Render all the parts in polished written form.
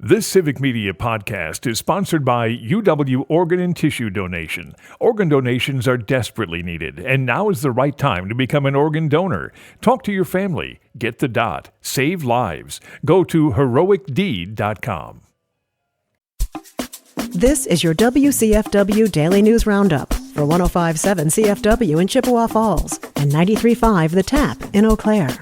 This Civic Media podcast is sponsored by UW Organ and Tissue Donation. Organ donations are desperately needed, and now is the right time to become an organ donor. Talk to your family. Get the dot. Save lives. Go to heroicdeed.com. This is your WCFW Daily News Roundup for 105.7 CFW in Chippewa Falls and 93.5 The Tap in Eau Claire.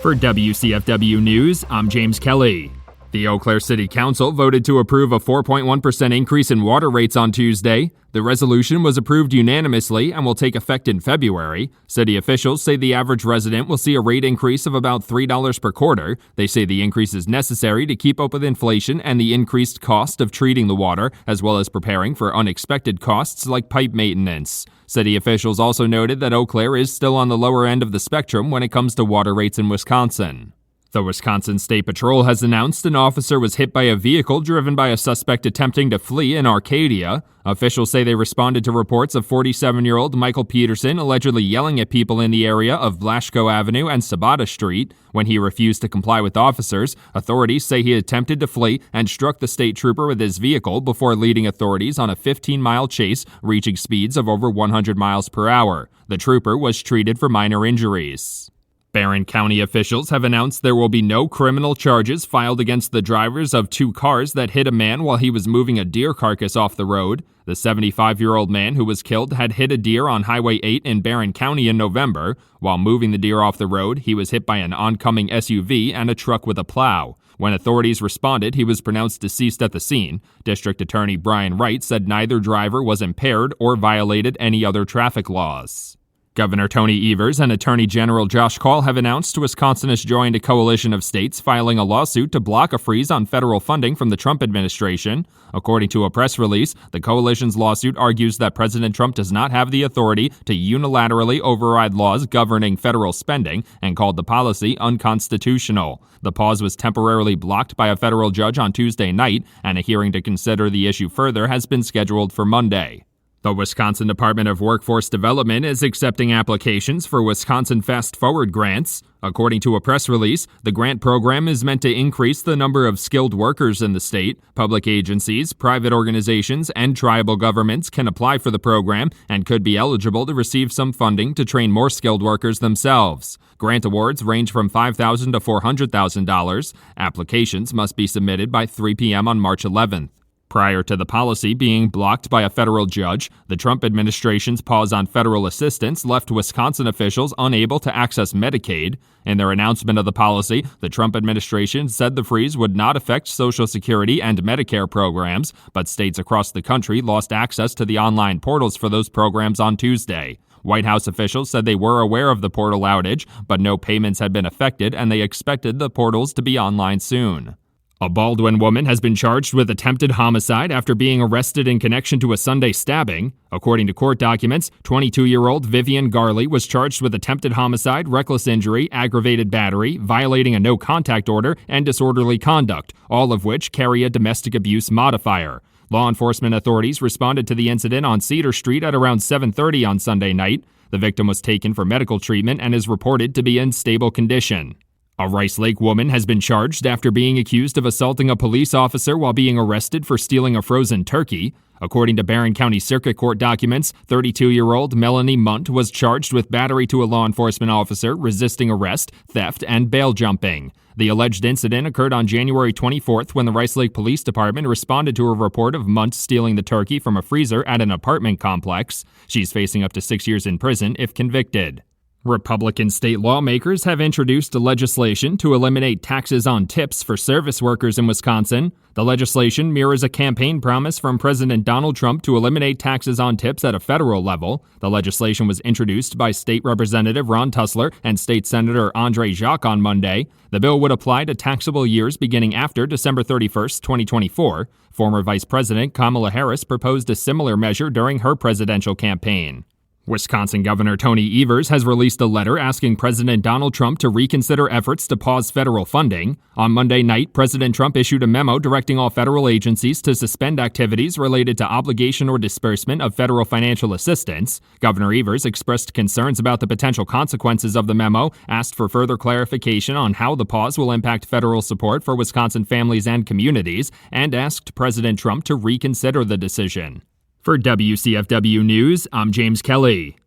For WCFW News, I'm James Kelly. The Eau Claire City Council voted to approve a 4.1% increase in water rates on Tuesday. The resolution was approved unanimously and will take effect in February. City officials say the average resident will see a rate increase of about $3 per quarter. They say the increase is necessary to keep up with inflation and the increased cost of treating the water, as well as preparing for unexpected costs like pipe maintenance. City officials also noted that Eau Claire is still on the lower end of the spectrum when it comes to water rates in Wisconsin. The Wisconsin State Patrol has announced an officer was hit by a vehicle driven by a suspect attempting to flee in Arcadia. Officials say they responded to reports of 47-year-old Michael Peterson allegedly yelling at people in the area of Blasco Avenue and Sabata Street. When he refused to comply with officers, authorities say he attempted to flee and struck the state trooper with his vehicle before leading authorities on a 15-mile chase, reaching speeds of over 100 miles per hour. The trooper was treated for minor injuries. Barron County officials have announced there will be no criminal charges filed against the drivers of two cars that hit a man while he was moving a deer carcass off the road. The 75-year-old man who was killed had hit a deer on Highway 8 in Barron County in November. While moving the deer off the road, he was hit by an oncoming SUV and a truck with a plow. When authorities responded, he was pronounced deceased at the scene. District Attorney Brian Wright said neither driver was impaired or violated any other traffic laws. Governor Tony Evers and Attorney General Josh Kaul have announced Wisconsin has joined a coalition of states filing a lawsuit to block a freeze on federal funding from the Trump administration. According to a press release, the coalition's lawsuit argues that President Trump does not have the authority to unilaterally override laws governing federal spending and called the policy unconstitutional. The pause was temporarily blocked by a federal judge on Tuesday night, and a hearing to consider the issue further has been scheduled for Monday. The Wisconsin Department of Workforce Development is accepting applications for Wisconsin Fast Forward grants. According to a press release, the grant program is meant to increase the number of skilled workers in the state. Public agencies, private organizations, and tribal governments can apply for the program and could be eligible to receive some funding to train more skilled workers themselves. Grant awards range from $5,000 to $400,000. Applications must be submitted by 3 p.m. on March 11th. Prior to the policy being blocked by a federal judge, the Trump administration's pause on federal assistance left Wisconsin officials unable to access Medicaid. In their announcement of the policy, the Trump administration said the freeze would not affect Social Security and Medicare programs, but states across the country lost access to the online portals for those programs on Tuesday. White House officials said they were aware of the portal outage, but no payments had been affected and they expected the portals to be online soon. A Baldwin woman has been charged with attempted homicide after being arrested in connection to a Sunday stabbing. According to court documents, 22-year-old Vivian Garley was charged with attempted homicide, reckless injury, aggravated battery, violating a no-contact order, and disorderly conduct, all of which carry a domestic abuse modifier. Law enforcement authorities responded to the incident on Cedar Street at around 7:30 on Sunday night. The victim was taken for medical treatment and is reported to be in stable condition. A Rice Lake woman has been charged after being accused of assaulting a police officer while being arrested for stealing a frozen turkey. According to Barron County Circuit Court documents, 32-year-old Melanie Munt was charged with battery to a law enforcement officer, resisting arrest, theft, and bail jumping. The alleged incident occurred on January 24th when the Rice Lake Police Department responded to a report of Munt stealing the turkey from a freezer at an apartment complex. She's facing up to 6 years in prison if convicted. Republican state lawmakers have introduced legislation to eliminate taxes on tips for service workers in Wisconsin. The legislation mirrors a campaign promise from President Donald Trump to eliminate taxes on tips at a federal level. The legislation was introduced by State Representative Ron Tussler and State Senator Andre Jacques on Monday. The bill would apply to taxable years beginning after December 31st, 2024. Former Vice President Kamala Harris proposed a similar measure during her presidential campaign. Wisconsin Governor Tony Evers has released a letter asking President Donald Trump to reconsider efforts to pause federal funding. On Monday night, President Trump issued a memo directing all federal agencies to suspend activities related to obligation or disbursement of federal financial assistance. Governor Evers expressed concerns about the potential consequences of the memo, asked for further clarification on how the pause will impact federal support for Wisconsin families and communities, and asked President Trump to reconsider the decision. For WCFW News, I'm James Kelly.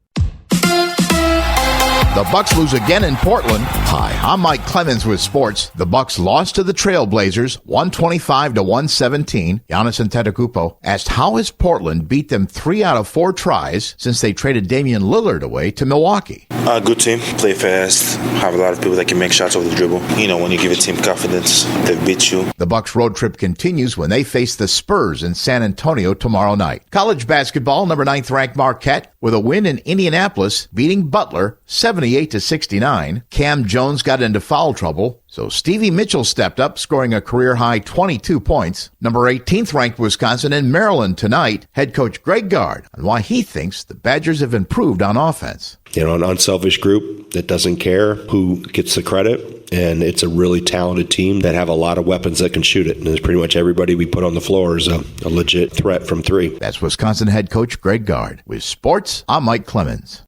The Bucks lose again in Portland. Hi, I'm Mike Clemens with sports. The Bucks lost to the Trailblazers, 125-117. Giannis Antetokounmpo asked how has Portland beat them 3 out of 4 tries since they traded Damian Lillard away to Milwaukee. Good team, play fast, have a lot of people that can make shots over the dribble. When you give a team confidence, they beat you. The Bucks road trip continues when they face the Spurs in San Antonio tomorrow night. College basketball, number 9th ranked Marquette with a win in Indianapolis, beating Butler 78-69. Cam Jones got into foul trouble, so Stevie Mitchell stepped up, scoring a career-high 22 points. Number 18th ranked Wisconsin in Maryland tonight. Head coach Greg Gard on why he thinks the Badgers have improved on offense. An unselfish group that doesn't care who gets the credit, and it's a really talented team that have a lot of weapons that can shoot it. And it's pretty much everybody we put on the floor is a legit threat from 3. That's Wisconsin head coach Greg Gard. With sports, I'm Mike Clemens.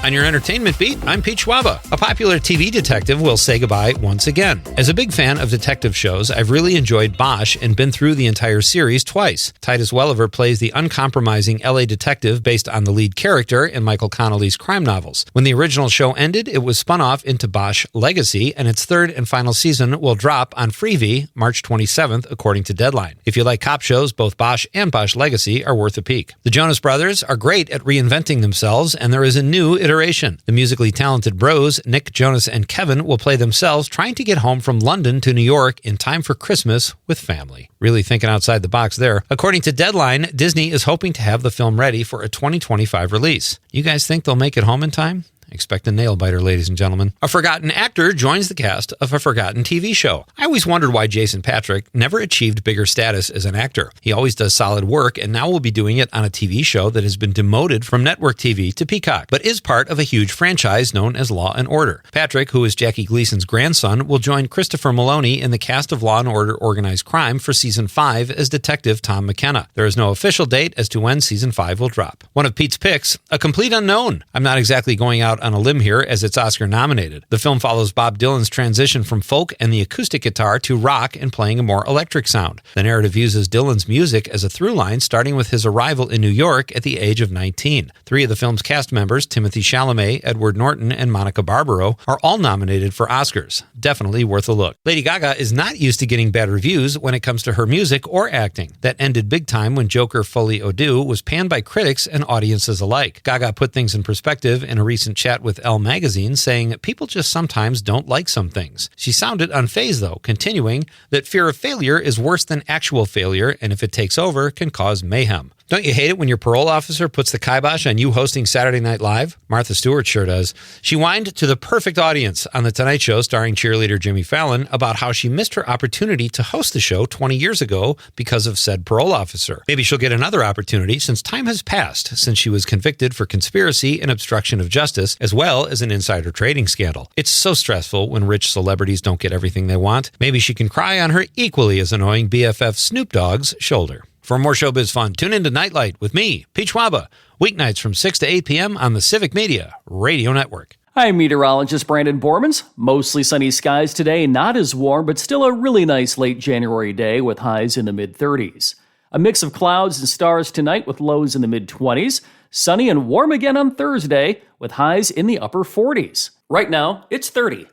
On your entertainment beat, I'm Pete Schwaba. A popular TV detective will say goodbye once again. As a big fan of detective shows, I've really enjoyed Bosch and been through the entire series twice. Titus Welliver plays the uncompromising LA detective based on the lead character in Michael Connelly's crime novels. When the original show ended, it was spun off into Bosch Legacy, and its 3rd and final season will drop on Freevee March 27th, according to Deadline. If you like cop shows, both Bosch and Bosch Legacy are worth a peek. The Jonas Brothers are great at reinventing themselves, and there is a new iteration. The musically talented bros, Nick, Jonas, and Kevin, will play themselves trying to get home from London to New York in time for Christmas with family. Really thinking outside the box there. According to Deadline, Disney is hoping to have the film ready for a 2025 release. You guys think they'll make it home in time? Expect a nail-biter, ladies and gentlemen. A forgotten actor joins the cast of a forgotten TV show. I always wondered why Jason Patric never achieved bigger status as an actor. He always does solid work, and now will be doing it on a TV show that has been demoted from network TV to Peacock, but is part of a huge franchise known as Law & Order. Patrick, who is Jackie Gleason's grandson, will join Christopher Maloney in the cast of Law & Order Organized Crime for Season 5 as Detective Tom McKenna. There is no official date as to when Season 5 will drop. One of Pete's picks, A Complete Unknown. I'm not exactly going out on a limb here as it's Oscar nominated. The film follows Bob Dylan's transition from folk and the acoustic guitar to rock and playing a more electric sound. The narrative uses Dylan's music as a through line, starting with his arrival in New York at the age of 19. 3 of the film's cast members, Timothée Chalamet, Edward Norton, and Monica Barbaro, are all nominated for Oscars. Definitely worth a look. Lady Gaga is not used to getting bad reviews when it comes to her music or acting. That ended big time when Joker Folie à Deux was panned by critics and audiences alike. Gaga put things in perspective in a recent chat with Elle magazine, saying people just sometimes don't like some things. She sounded unfazed though, continuing that fear of failure is worse than actual failure, and if it takes over, can cause mayhem. Don't you hate it when your parole officer puts the kibosh on you hosting Saturday Night Live? Martha Stewart sure does. She whined to the perfect audience on The Tonight Show starring cheerleader Jimmy Fallon about how she missed her opportunity to host the show 20 years ago because of said parole officer. Maybe she'll get another opportunity since time has passed since she was convicted for conspiracy and obstruction of justice, as well as an insider trading scandal. It's so stressful when rich celebrities don't get everything they want. Maybe she can cry on her equally as annoying BFF Snoop Dogg's shoulder. For more showbiz fun, tune into Nightlight with me, Pete Schwaba, weeknights from 6 to 8 p.m. on the Civic Media Radio Network. Hi, meteorologist Brandon Bormans. Mostly sunny skies today, not as warm, but still a really nice late January day with highs in the mid-30s. A mix of clouds and stars tonight with lows in the mid-20s. Sunny and warm again on Thursday with highs in the upper 40s. Right now, it's 30.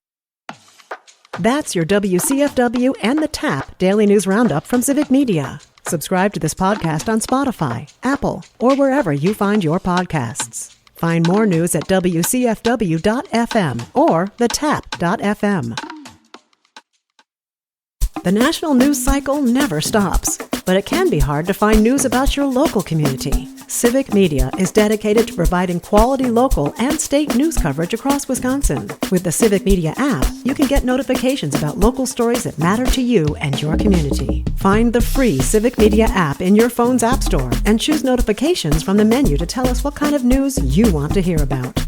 That's your WCFW and the TAP Daily News Roundup from Civic Media. Subscribe to this podcast on Spotify, Apple, or wherever you find your podcasts. Find more news at WCFW.FM or thetap.fm. The national news cycle never stops. but it can be hard to find news about your local community. Civic Media is dedicated to providing quality local and state news coverage across Wisconsin. With the Civic Media app, you can get notifications about local stories that matter to you and your community. Find the free Civic Media app in your phone's app store and choose notifications from the menu to tell us what kind of news you want to hear about.